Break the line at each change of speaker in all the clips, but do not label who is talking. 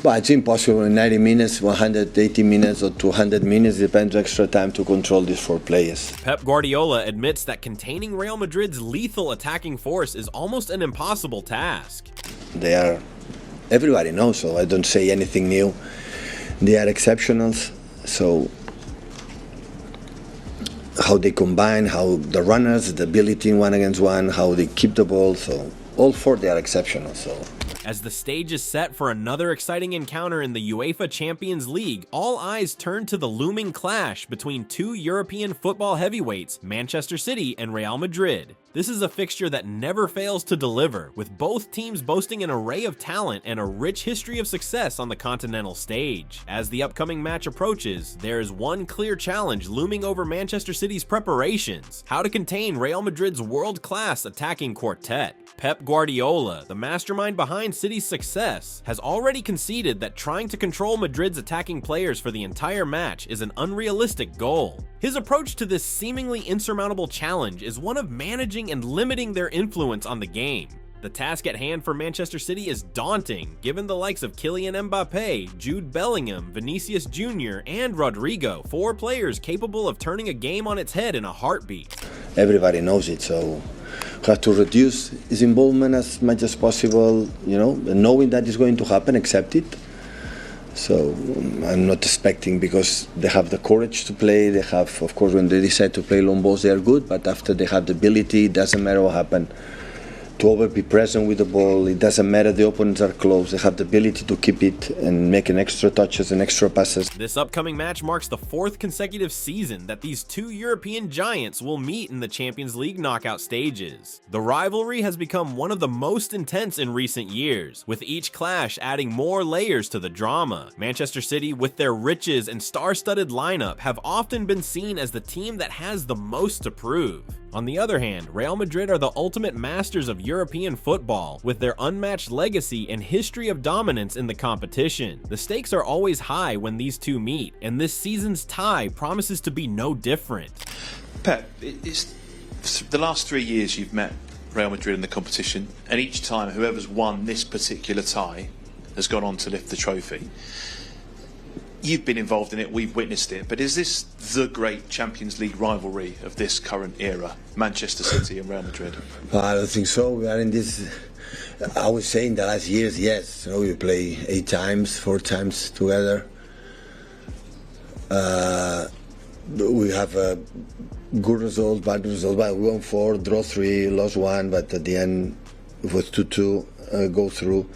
But it's impossible in 90 minutes, 180 minutes or 200 minutes, depends extra time to control these 4 players.
Pep Guardiola admits that containing Real Madrid's lethal attacking force is almost an impossible task.
They are, everybody knows, so I don't say anything new. They are exceptional, so how they combine, how the runners, the ability in 1 against 1, how they keep the ball, so all 4 they are exceptional. So
as the stage is set for another exciting encounter in the UEFA Champions League, all eyes turn to the looming clash between 2 European football heavyweights, Manchester City and Real Madrid. This is a fixture that never fails to deliver, with both teams boasting an array of talent and a rich history of success on the continental stage. As the upcoming match approaches, there is one clear challenge looming over Manchester City's preparations: how to contain Real Madrid's world-class attacking quartet. Pep Guardiola, the mastermind behind City's success, has already conceded that trying to control Madrid's attacking players for the entire match is an unrealistic goal. His approach to this seemingly insurmountable challenge is one of managing and limiting their influence on the game. The task at hand for Manchester City is daunting, given the likes of Kylian Mbappe, Jude Bellingham, Vinicius Jr., and Rodrigo, 4 players capable of turning a game on its head in a heartbeat.
Everybody knows it, so we have to reduce his involvement as much as possible, knowing that is going to happen, accept it. So I'm not expecting, because they have the courage to play. They have, of course, when they decide to play long balls, they are good, but after they have the ability, it doesn't matter what happens. To always be present with the ball, it doesn't matter the opponents are close, they have the ability to keep it and make an extra touches and extra passes.
This upcoming match marks the 4th consecutive season that these 2 European giants will meet in the Champions League knockout stages. The rivalry has become one of the most intense in recent years, with each clash adding more layers to the drama. Manchester City, with their riches and star-studded lineup, have often been seen as the team that has the most to prove. On the other hand, Real Madrid are the ultimate masters of European football, with their unmatched legacy and history of dominance in the competition. The stakes are always high when these 2 meet, and this season's tie promises to be no different.
Pep, it's the last 3 years you've met Real Madrid in the competition, and each time whoever's won this particular tie has gone on to lift the trophy. You've been involved in it, we've witnessed it, but is this the great Champions League rivalry of this current era, Manchester City and Real Madrid?
I don't think so. We are in this, I would say in the last years, yes. We play 8 times, 4 times together. We have a good result, bad result, but we won 4, draw 3, lost 1, but at the end it was 2-2, go through.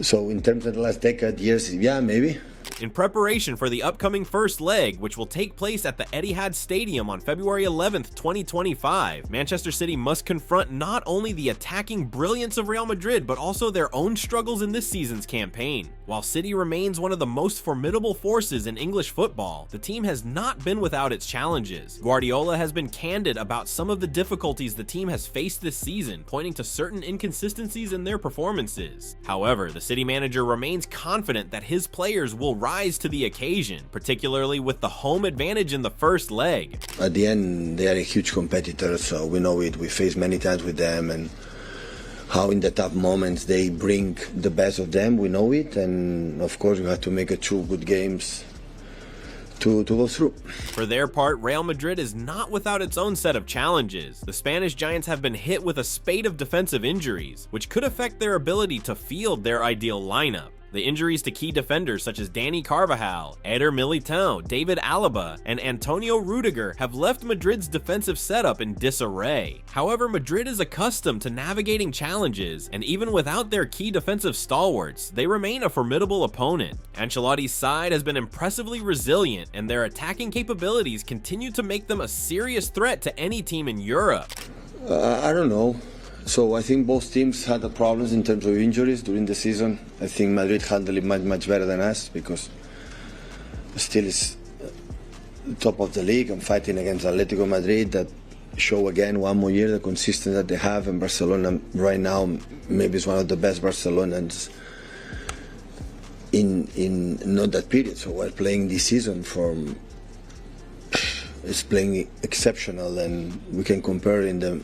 So in terms of the last decade, years, yeah, maybe.
In preparation for the upcoming first leg, which will take place at the Etihad Stadium on February 11th, 2025, Manchester City must confront not only the attacking brilliance of Real Madrid, but also their own struggles in this season's campaign. While City remains one of the most formidable forces in English football, the team has not been without its challenges. Guardiola has been candid about some of the difficulties the team has faced this season, pointing to certain inconsistencies in their performances. However, the City manager remains confident that his players will rise to the occasion, particularly with the home advantage in the first leg.
At the end, they are a huge competitor, so we know it. We faced many times with them, and how in the tough moments they bring the best of them, we know it, and of course we have to make 2 good games to go through.
For their part, Real Madrid is not without its own set of challenges. The Spanish Giants have been hit with a spate of defensive injuries, which could affect their ability to field their ideal lineup. The injuries to key defenders such as Dani Carvajal, Eder Militão, David Alaba, and Antonio Rudiger have left Madrid's defensive setup in disarray. However, Madrid is accustomed to navigating challenges, and even without their key defensive stalwarts, they remain a formidable opponent. Ancelotti's side has been impressively resilient, and their attacking capabilities continue to make them a serious threat to any team in Europe.
I don't know. So I think both teams had the problems in terms of injuries during the season. I think Madrid handled it much better than us, because still is top of the league and fighting against Atletico Madrid that show again one more year the consistency that they have. And Barcelona right now maybe is one of the best Barcelonas in not that period. So we're playing this season from is playing exceptional, and we can compare in the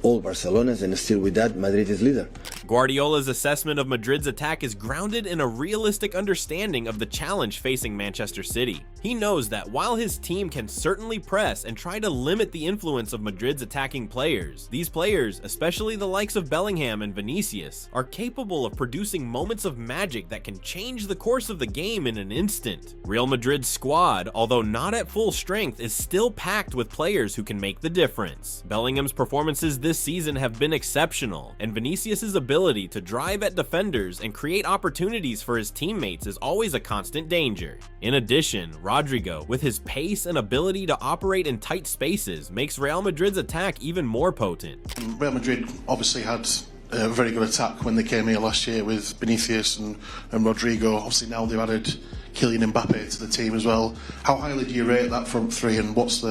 all Barcelonas, and still with that, Madrid is leader.
Guardiola's assessment of Madrid's attack is grounded in a realistic understanding of the challenge facing Manchester City. He knows that while his team can certainly press and try to limit the influence of Madrid's attacking players, these players, especially the likes of Bellingham and Vinicius, are capable of producing moments of magic that can change the course of the game in an instant. Real Madrid's squad, although not at full strength, is still packed with players who can make the difference. Bellingham's performances this season have been exceptional, and Vinicius's ability to drive at defenders and create opportunities for his teammates is always a constant danger. In addition, Rodrigo, with his pace and ability to operate in tight spaces, makes Real Madrid's attack even more potent.
Real Madrid obviously had a very good attack when they came here last year with Vinicius and Rodrigo. Obviously now they've added Kylian Mbappe to the team as well. How highly do you rate that front three, and what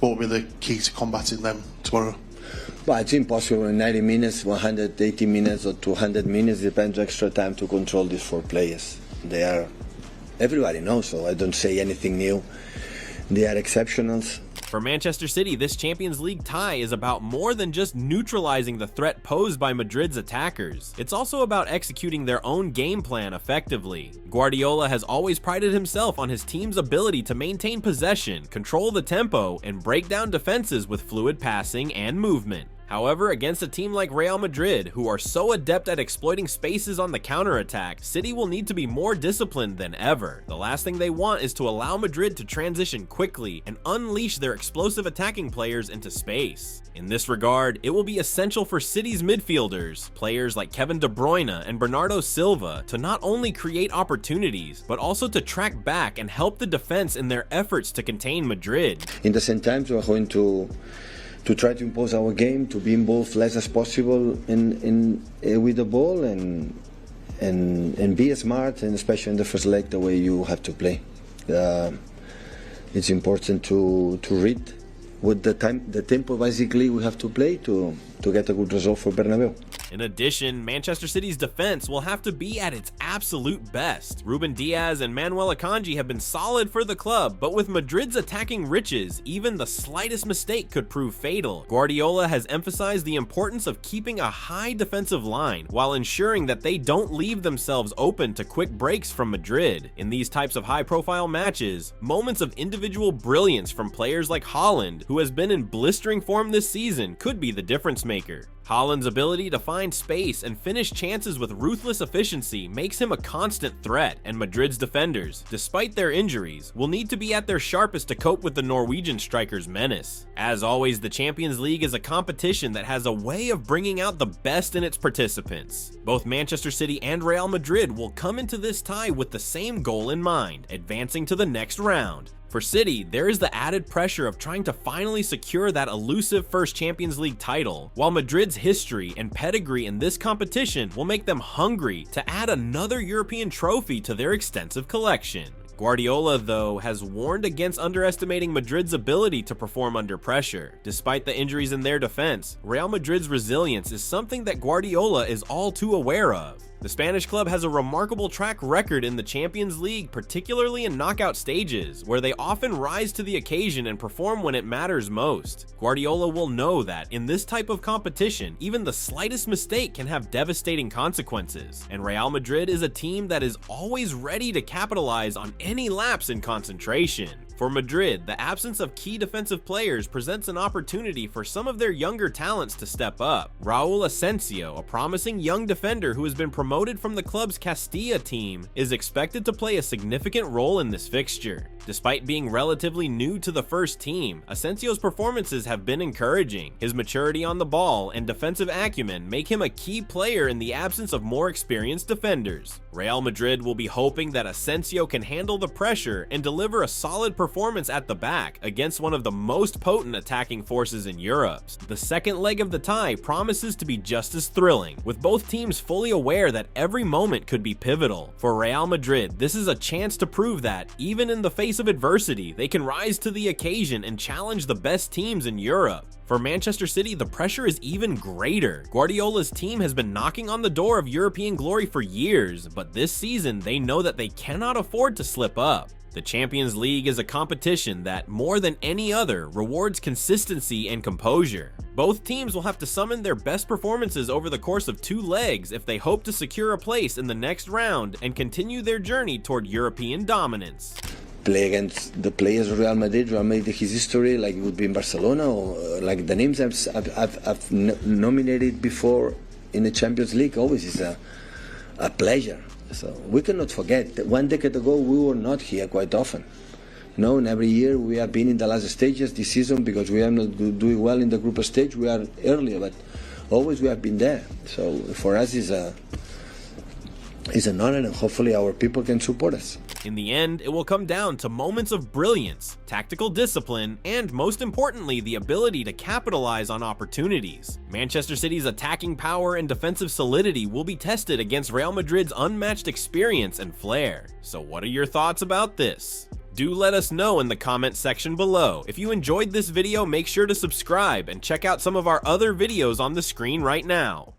will be the key to combating them tomorrow?
Well, it's impossible in 90 minutes, 180 minutes or 200 minutes, depends extra time to control these four players. They are, everybody knows, so I don't say anything new. They are exceptionals.
For Manchester City, this Champions League tie is about more than just neutralizing the threat posed by Madrid's attackers. It's also about executing their own game plan effectively. Guardiola has always prided himself on his team's ability to maintain possession, control the tempo, and break down defenses with fluid passing and movement. However, against a team like Real Madrid, who are so adept at exploiting spaces on the counterattack, City will need to be more disciplined than ever. The last thing they want is to allow Madrid to transition quickly and unleash their explosive attacking players into space. In this regard, it will be essential for City's midfielders, players like Kevin De Bruyne and Bernardo Silva, to not only create opportunities, but also to track back and help the defense in their efforts to contain Madrid.
In the same time, we are going to try to impose our game, to be involved less as possible with the ball, and be smart, and especially in the first leg, the way you have to play. It's important to read what the tempo basically we have to play to get a good result for Bernabeu.
In addition, Manchester City's defense will have to be at its absolute best. Ruben Diaz and Manuel Akanji have been solid for the club, but with Madrid's attacking riches, even the slightest mistake could prove fatal. Guardiola has emphasized the importance of keeping a high defensive line while ensuring that they don't leave themselves open to quick breaks from Madrid. In these types of high-profile matches, moments of individual brilliance from players like Haaland, who has been in blistering form this season, could be the difference maker. Haaland's ability to find space and finish chances with ruthless efficiency makes him a constant threat, and Madrid's defenders, despite their injuries, will need to be at their sharpest to cope with the Norwegian striker's menace. As always, the Champions League is a competition that has a way of bringing out the best in its participants. Both Manchester City and Real Madrid will come into this tie with the same goal in mind, advancing to the next round. For City, there is the added pressure of trying to finally secure that elusive first Champions League title, while Madrid's history and pedigree in this competition will make them hungry to add another European trophy to their extensive collection. Guardiola, though, has warned against underestimating Madrid's ability to perform under pressure. Despite the injuries in their defense, Real Madrid's resilience is something that Guardiola is all too aware of. The Spanish club has a remarkable track record in the Champions League, particularly in knockout stages, where they often rise to the occasion and perform when it matters most. Guardiola will know that in this type of competition, even the slightest mistake can have devastating consequences, and Real Madrid is a team that is always ready to capitalize on any lapse in concentration. For Madrid, the absence of key defensive players presents an opportunity for some of their younger talents to step up. Raul Asensio, a promising young defender who has been promoted from the club's Castilla team, is expected to play a significant role in this fixture. Despite being relatively new to the first team, Asensio's performances have been encouraging. His maturity on the ball and defensive acumen make him a key player in the absence of more experienced defenders. Real Madrid will be hoping that Asensio can handle the pressure and deliver a solid performance at the back against one of the most potent attacking forces in Europe. The second leg of the tie promises to be just as thrilling, with both teams fully aware that every moment could be pivotal. For Real Madrid, this is a chance to prove that, even in the face of adversity, they can rise to the occasion and challenge the best teams in Europe. For Manchester City, the pressure is even greater. Guardiola's team has been knocking on the door of European glory for years, but this season they know that they cannot afford to slip up. The Champions League is a competition that, more than any other, rewards consistency and composure. Both teams will have to summon their best performances over the course of 2 legs if they hope to secure a place in the next round and continue their journey toward European dominance.
Play against the players of Real Madrid. Real Madrid, his history, like it would be in Barcelona, or like the names I've nominated before in the Champions League, always is a pleasure. So we cannot forget that 1 decade ago we were not here quite often. No, and every year we have been in the last stages this season because we are not doing well in the group stage. We are earlier, but always we have been there. So for us it's an honor, and hopefully our people can support us.
In the end, it will come down to moments of brilliance, tactical discipline, and most importantly, the ability to capitalize on opportunities. Manchester City's attacking power and defensive solidity will be tested against Real Madrid's unmatched experience and flair. So what are your thoughts about this? Do let us know in the comment section below. If you enjoyed this video, make sure to subscribe and check out some of our other videos on the screen right now.